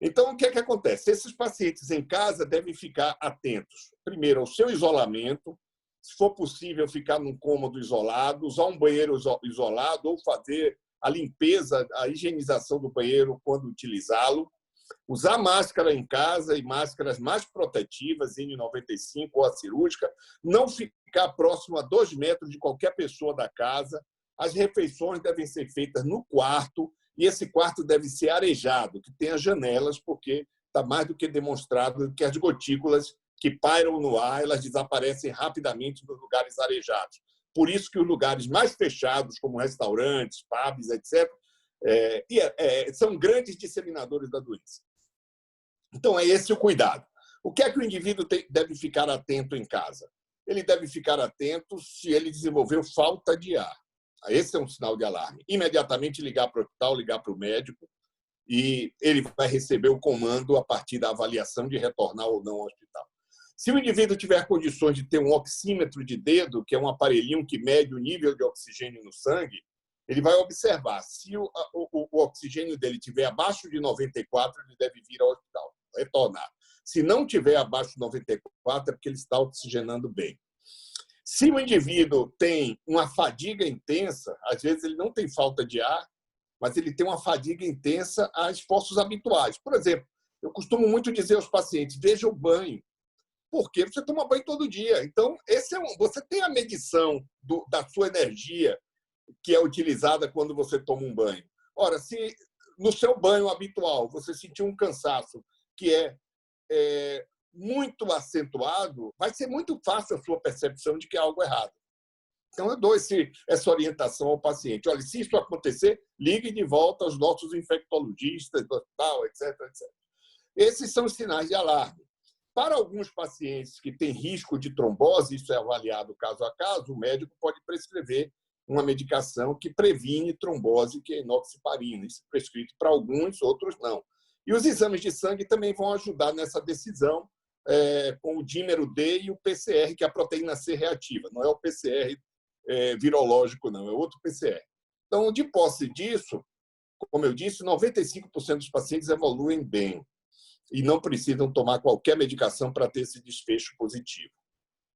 Então, o que é que acontece? Esses pacientes em casa devem ficar atentos, primeiro, ao seu isolamento, se for possível, ficar num cômodo isolado, usar um banheiro isolado ou fazer a limpeza, a higienização do banheiro quando utilizá-lo, usar máscara em casa e máscaras mais protetivas, N95 ou a cirúrgica, não ficar próximo a 2 metros de qualquer pessoa da casa. As refeições devem ser feitas no quarto e esse quarto deve ser arejado, que tenha janelas, porque está mais do que demonstrado que as gotículas que pairam no ar, elas desaparecem rapidamente nos lugares arejados. Por isso que os lugares mais fechados, como restaurantes, pubs, etc., são grandes disseminadores da doença. Então, é esse o cuidado. O que é que o indivíduo deve ficar atento em casa? Ele deve ficar atento se ele desenvolveu falta de ar. Esse é um sinal de alarme. Imediatamente ligar para o hospital, ligar para o médico, e ele vai receber o comando a partir da avaliação de retornar ou não ao hospital. Se o indivíduo tiver condições de ter um oxímetro de dedo, que é um aparelhinho que mede o nível de oxigênio no sangue, ele vai observar. Se o oxigênio dele estiver abaixo de 94, ele deve vir ao hospital, retornar. Se não estiver abaixo de 94, é porque ele está oxigenando bem. Se o indivíduo tem uma fadiga intensa, às vezes ele não tem falta de ar, mas ele tem uma fadiga intensa a esforços habituais. Por exemplo, eu costumo muito dizer aos pacientes, veja o banho, porque você toma banho todo dia. Então, você tem a medição da sua energia que é utilizada quando você toma um banho. Ora, se no seu banho habitual você sentir um cansaço que é muito acentuado, vai ser muito fácil a sua percepção de que há algo errado. Então, eu dou essa orientação ao paciente. Olha, se isso acontecer, ligue de volta aos nossos infectologistas do hospital, etc, etc. Esses são os sinais de alarme. Para alguns pacientes que têm risco de trombose, isso é avaliado caso a caso, o médico pode prescrever uma medicação que previne trombose, que é enoxaparina. Isso é prescrito para alguns, outros não. E os exames de sangue também vão ajudar nessa decisão, com o dímero D e o PCR, que é a proteína C reativa. Não é o PCR virológico, não, é outro PCR. Então, de posse disso, como eu disse, 95% dos pacientes evoluem bem e não precisam tomar qualquer medicação para ter esse desfecho positivo.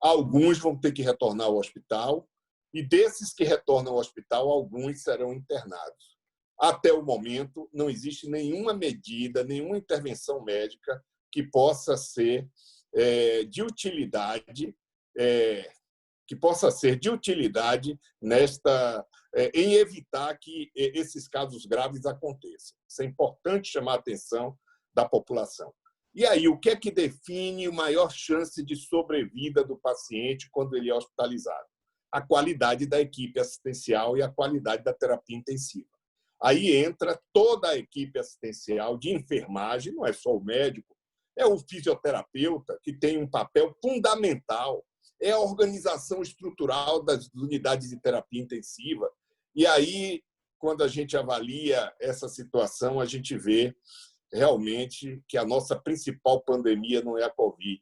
Alguns vão ter que retornar ao hospital e desses que retornam ao hospital, alguns serão internados. Até o momento, não existe nenhuma medida, nenhuma intervenção médica que possa ser de utilidade, em evitar que esses casos graves aconteçam. Isso é importante chamar a atenção da população. E aí, o que é que define a maior chance de sobrevida do paciente quando ele é hospitalizado? A qualidade da equipe assistencial e a qualidade da terapia intensiva. Aí entra toda a equipe assistencial de enfermagem, não é só o médico, é o fisioterapeuta, que tem um papel fundamental, é a organização estrutural das unidades de terapia intensiva. E aí, quando a gente avalia essa situação, a gente vê realmente que a nossa principal pandemia não é a Covid,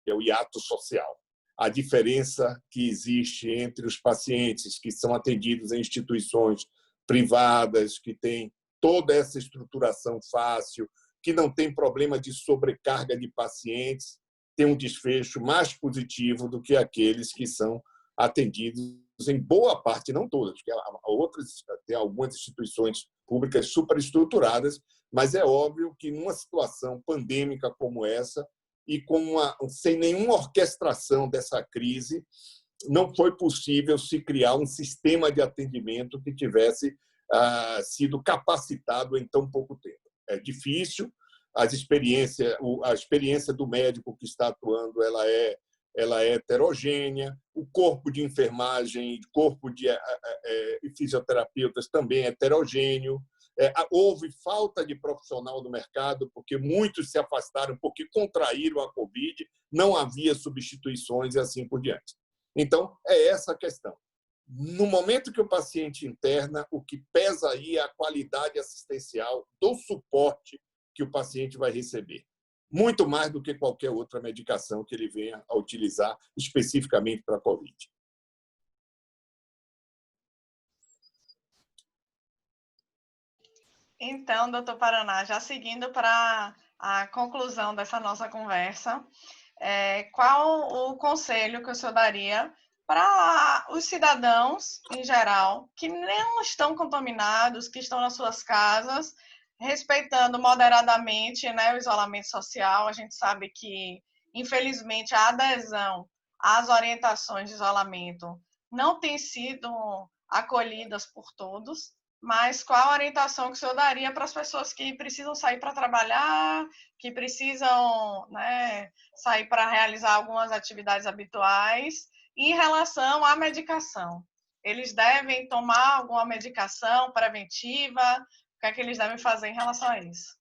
é o hiato social. A diferença que existe entre os pacientes que são atendidos em instituições privadas, que têm toda essa estruturação fácil, que não tem problema de sobrecarga de pacientes, tem um desfecho mais positivo do que aqueles que são atendidos em boa parte, não todas, porque tem algumas instituições públicas superestruturadas, mas é óbvio que numa situação pandêmica como essa e sem nenhuma orquestração dessa crise, não foi possível se criar um sistema de atendimento que tivesse sido capacitado em tão pouco tempo. É difícil, a experiência do médico que está atuando ela é heterogênea, o corpo de enfermagem, corpo de fisioterapeutas também é heterogêneo. Houve falta de profissional no mercado, porque muitos se afastaram, porque contraíram a Covid, não havia substituições e assim por diante. Então, é essa a questão. No momento que o paciente interna, o que pesa aí é a qualidade assistencial do suporte que o paciente vai receber. muito mais do que qualquer outra medicação que ele venha a utilizar especificamente para a Covid. Então, doutor Paraná, já seguindo para a conclusão dessa nossa conversa, qual o conselho que o senhor daria para os cidadãos, em geral, que não estão contaminados, que estão nas suas casas, respeitando moderadamente, né, o isolamento social? A gente sabe que, infelizmente, a adesão às orientações de isolamento não tem sido acolhidas por todos. Mas qual a orientação que o senhor daria para as pessoas que precisam sair para trabalhar, que precisam, né, sair para realizar algumas atividades habituais, em relação à medicação? Eles devem tomar alguma medicação preventiva? O que é que eles devem fazer em relação a isso?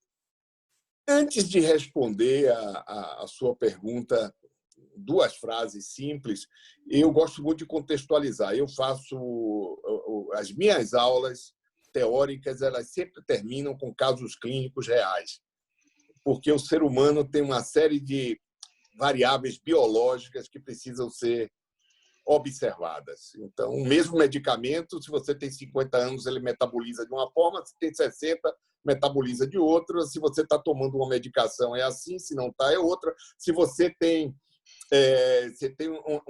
Antes de responder a sua pergunta, duas frases simples, eu gosto muito de contextualizar. Eu faço as minhas aulas teóricas, elas sempre terminam com casos clínicos reais, porque o ser humano tem uma série de variáveis biológicas que precisam ser observadas. Então, o mesmo medicamento, se você tem 50 anos, ele metaboliza de uma forma, se tem 60, metaboliza de outra. Se você está tomando uma medicação, é assim, se não está, é outra. Se você tem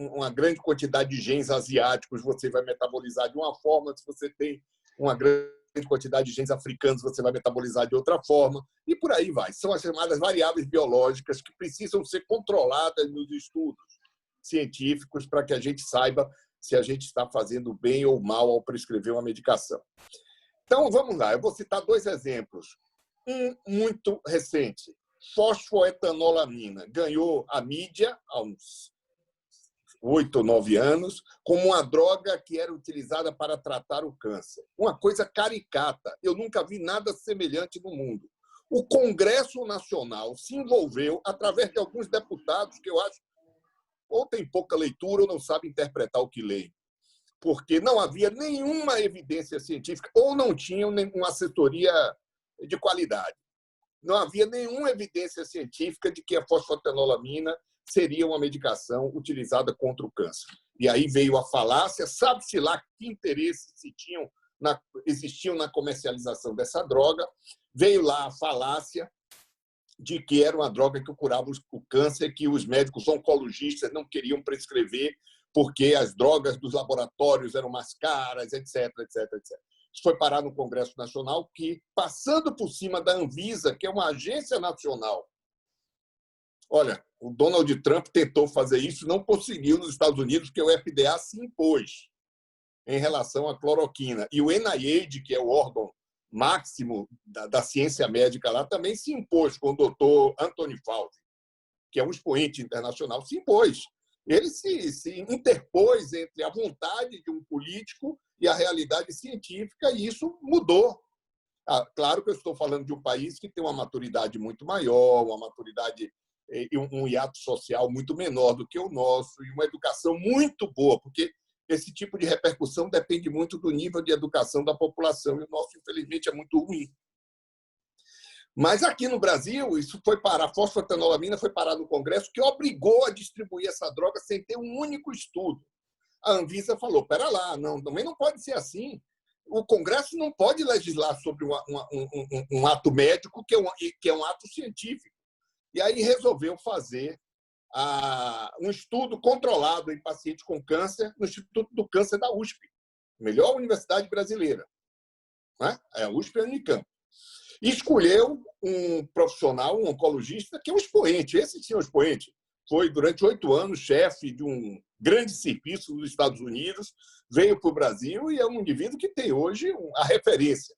uma grande quantidade de genes asiáticos, você vai metabolizar de uma forma. Se você tem uma grande quantidade de genes africanos, você vai metabolizar de outra forma, e por aí vai. São as chamadas variáveis biológicas que precisam ser controladas nos estudos científicos para que a gente saiba se a gente está fazendo bem ou mal ao prescrever uma medicação. Então, vamos lá. Eu vou citar dois exemplos. Um muito recente. Fosfoetanolamina ganhou a mídia há uns 8 ou 9 anos, como uma droga que era utilizada para tratar o câncer. Uma coisa caricata. Eu nunca vi nada semelhante no mundo. O Congresso Nacional se envolveu, através de alguns deputados que eu acho ou tem pouca leitura ou não sabe interpretar o que leem, porque não havia nenhuma evidência científica ou não tinham uma assessoria de qualidade. Não havia nenhuma evidência científica de que a fosfetanolamina seria uma medicação utilizada contra o câncer. E aí veio a falácia, sabe-se lá que interesses existiam na comercialização dessa droga, veio lá a falácia de que era uma droga que curava o câncer, que os médicos oncologistas não queriam prescrever porque as drogas dos laboratórios eram mais caras, etc, etc, etc. Isso foi parar no Congresso Nacional, que, passando por cima da Anvisa, que é uma agência nacional. Olha, o Donald Trump tentou fazer isso, não conseguiu nos Estados Unidos, porque o FDA se impôs em relação à cloroquina. E o NIH, que é o órgão máximo da ciência médica lá, também se impôs com o doutor Anthony Fauci, que é um expoente internacional, se impôs. Ele se interpôs entre a vontade de um político e a realidade científica, e isso mudou. Claro que eu estou falando de um país que tem uma maturidade muito maior, uma maturidade e um hiato social muito menor do que o nosso, e uma educação muito boa, porque esse tipo de repercussão depende muito do nível de educação da população, e o nosso, infelizmente, é muito ruim. Mas aqui no Brasil, isso foi parar, a fosfetanolamina foi parar no Congresso, que obrigou a distribuir essa droga sem ter um único estudo. A Anvisa falou, espera lá, também não pode ser assim. O Congresso não pode legislar sobre um ato médico que é um ato científico. E aí resolveu fazer um estudo controlado em pacientes com câncer no Instituto do Câncer da USP, melhor universidade brasileira. Né? É a USP e a Unicamp. E escolheu um profissional, um oncologista, que é um expoente. Esse sim é um expoente. Foi, durante 8 anos, chefe de um grande serviço nos Estados Unidos, veio para o Brasil e é um indivíduo que tem hoje a referência.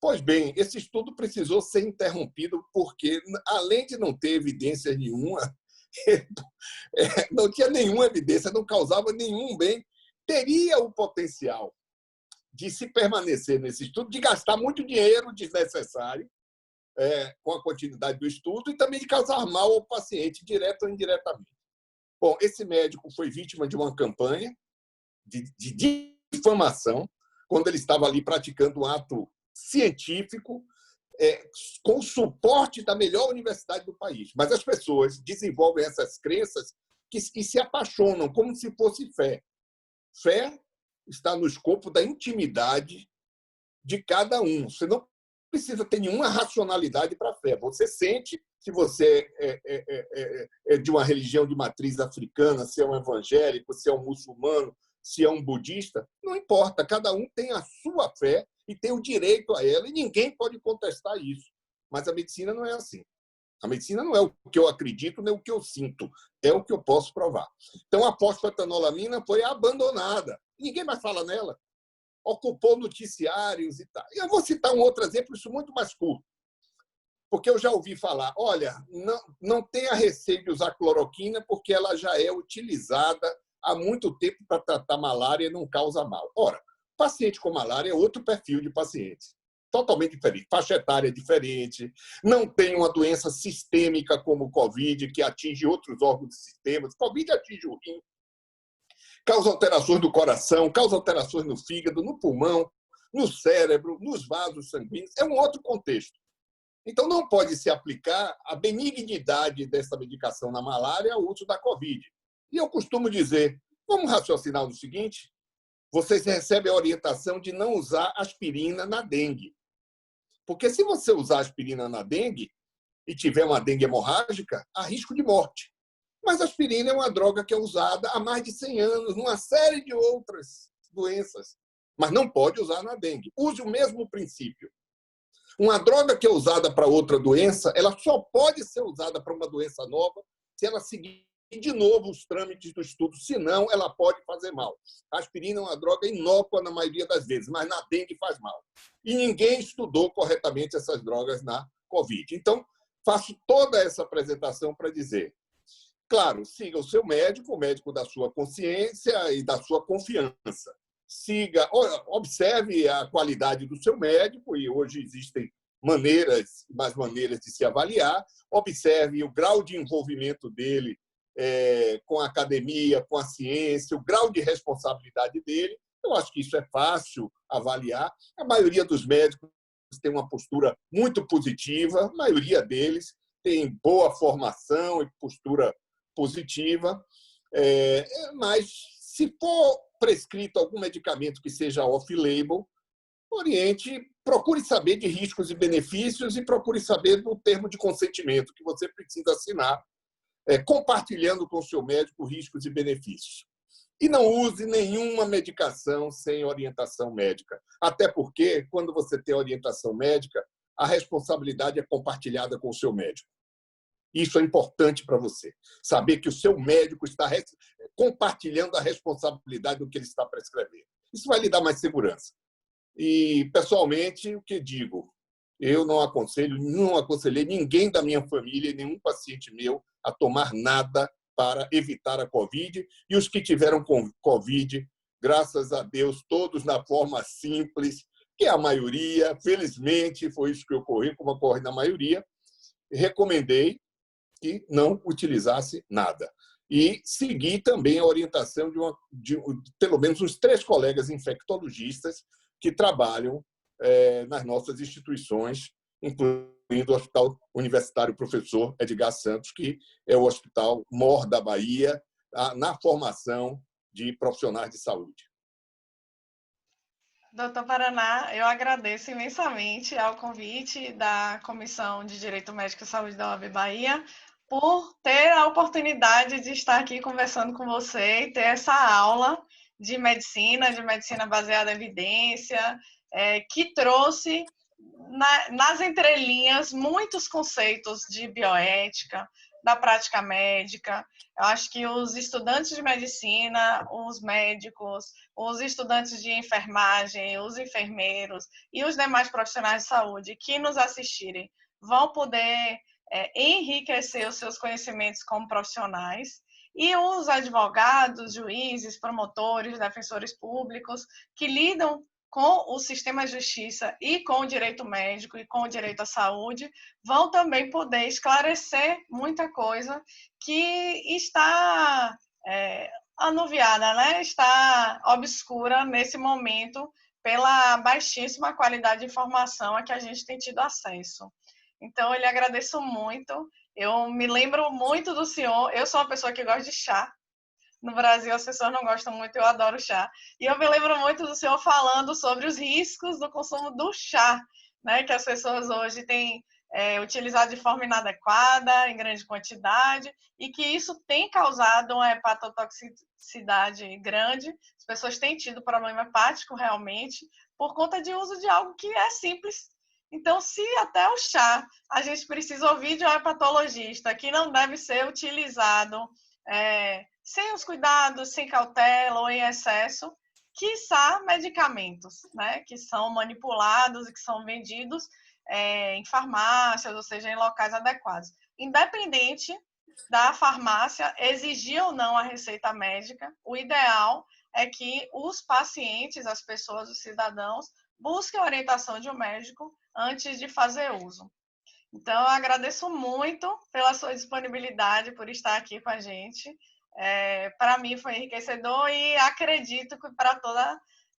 Pois bem, esse estudo precisou ser interrompido porque, além de não ter evidência nenhuma, não tinha nenhuma evidência, não causava nenhum bem, teria o potencial de se permanecer nesse estudo, de gastar muito dinheiro desnecessário com a continuidade do estudo e também de causar mal ao paciente, direto ou indiretamente. Bom, esse médico foi vítima de uma campanha de difamação, quando ele estava ali praticando um ato científico, com o suporte da melhor universidade do país. Mas as pessoas desenvolvem essas crenças e se apaixonam como se fosse fé. Fé está no escopo da intimidade de cada um. Você não precisa ter nenhuma racionalidade para a fé. Você sente se você é de uma religião de matriz africana, se é um evangélico, se é um muçulmano, se é um budista, não importa. Cada um tem a sua fé e tem o direito a ela, e ninguém pode contestar isso. Mas a medicina não é assim. A medicina não é o que eu acredito nem o que eu sinto, é o que eu posso provar. Então, a fosfatanolamina foi abandonada. Ninguém mais fala nela. Ocupou noticiários e tal. E eu vou citar um outro exemplo, isso muito mais curto. Porque eu já ouvi falar, olha, não tenha receio de usar cloroquina porque ela já é utilizada há muito tempo para tratar malária e não causa mal. Ora, paciente com malária é outro perfil de paciente. Totalmente diferente. Faixa etária diferente, não tem uma doença sistêmica como o Covid, que atinge outros órgãos do sistema. O Covid atinge o rim, causa alterações do coração, causa alterações no fígado, no pulmão, no cérebro, nos vasos sanguíneos. É um outro contexto. Então, não pode se aplicar a benignidade dessa medicação na malária ao uso da Covid. E eu costumo dizer, vamos raciocinar no seguinte, vocês recebem a orientação de não usar aspirina na dengue. Porque se você usar aspirina na dengue e tiver uma dengue hemorrágica, há risco de morte. Mas a aspirina é uma droga que é usada há mais de 100 anos, numa série de outras doenças. Mas não pode usar na dengue. Use o mesmo princípio. Uma droga que é usada para outra doença, ela só pode ser usada para uma doença nova se ela seguir de novo os trâmites do estudo, senão ela pode fazer mal. A aspirina é uma droga inócua na maioria das vezes, mas na dengue faz mal. E ninguém estudou corretamente essas drogas na Covid. Então, faço toda essa apresentação para dizer, claro, siga o seu médico, o médico da sua consciência e da sua confiança. Siga, observe a qualidade do seu médico, e hoje existem mais maneiras de se avaliar. Observe o grau de envolvimento dele com a academia, com a ciência, o grau de responsabilidade dele. Eu acho que isso é fácil avaliar. A maioria dos médicos tem uma postura muito positiva, a maioria deles tem boa formação e postura positiva, mas se for prescrito algum medicamento que seja off-label, oriente, procure saber de riscos e benefícios e procure saber do termo de consentimento que você precisa assinar, compartilhando com o seu médico riscos e benefícios. E não use nenhuma medicação sem orientação médica. Até porque, quando você tem orientação médica, a responsabilidade é compartilhada com o seu médico. Isso é importante para você. Saber que o seu médico está compartilhando a responsabilidade do que ele está prescrevendo. Isso vai lhe dar mais segurança. E, pessoalmente, o que digo? Eu não aconselhei ninguém da minha família, nenhum paciente meu, a tomar nada para evitar a Covid. E os que tiveram Covid, graças a Deus, todos na forma simples, que é a maioria, felizmente, foi isso que ocorreu, como ocorre na maioria, recomendei que não utilizasse nada. E seguir também a orientação de pelo menos uns 3 colegas infectologistas que trabalham nas nossas instituições, incluindo o Hospital Universitário Professor Edgar Santos, que é o hospital mor da Bahia, na formação de profissionais de saúde. Doutor Paraná, eu agradeço imensamente ao convite da Comissão de Direito Médico e Saúde da UAB Bahia por ter a oportunidade de estar aqui conversando com você e ter essa aula de medicina baseada em evidência, que trouxe nas entrelinhas muitos conceitos de bioética, da prática médica. Eu acho que os estudantes de medicina, os médicos, os estudantes de enfermagem, os enfermeiros e os demais profissionais de saúde que nos assistirem vão poder enriquecer os seus conhecimentos como profissionais. E os advogados, juízes, promotores, defensores públicos que lidam com o sistema de justiça e com o direito médico e com o direito à saúde, vão também poder esclarecer muita coisa que está anuviada, né? Está obscura nesse momento pela baixíssima qualidade de informação a que a gente tem tido acesso. Então, eu lhe agradeço muito. Eu me lembro muito do senhor. Eu sou uma pessoa que gosta de chá. No Brasil, as pessoas não gostam muito, eu adoro chá. E eu me lembro muito do senhor falando sobre os riscos do consumo do chá, né? Que as pessoas hoje têm utilizado de forma inadequada, em grande quantidade, e que isso tem causado uma hepatotoxicidade grande. As pessoas têm tido problema hepático realmente, por conta de uso de algo que é simples. Então, se até o chá a gente precisa ouvir de um hepatologista que não deve ser utilizado sem os cuidados, sem cautela ou em excesso, quiçá medicamentos, né, que são manipulados e que são vendidos em farmácias, ou seja, em locais adequados. Independente da farmácia exigir ou não a receita médica, o ideal é que os pacientes, as pessoas, os cidadãos, busquem a orientação de um médico antes de fazer uso. Então, eu agradeço muito pela sua disponibilidade, por estar aqui com a gente. Para mim foi enriquecedor e acredito que para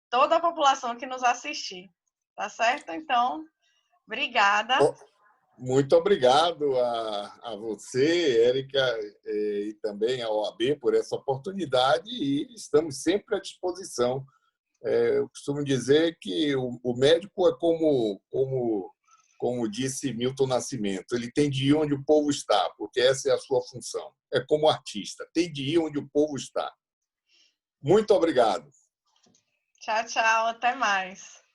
toda a população que nos assistir. Tá certo? Então, obrigada. Muito obrigado a você, Érica, e também à OAB por essa oportunidade e estamos sempre à disposição. Eu costumo dizer que o médico é como disse Milton Nascimento, ele tem de ir onde o povo está, porque essa é a sua função. É como artista, tem de ir onde o povo está. Muito obrigado. Tchau, tchau. Até mais.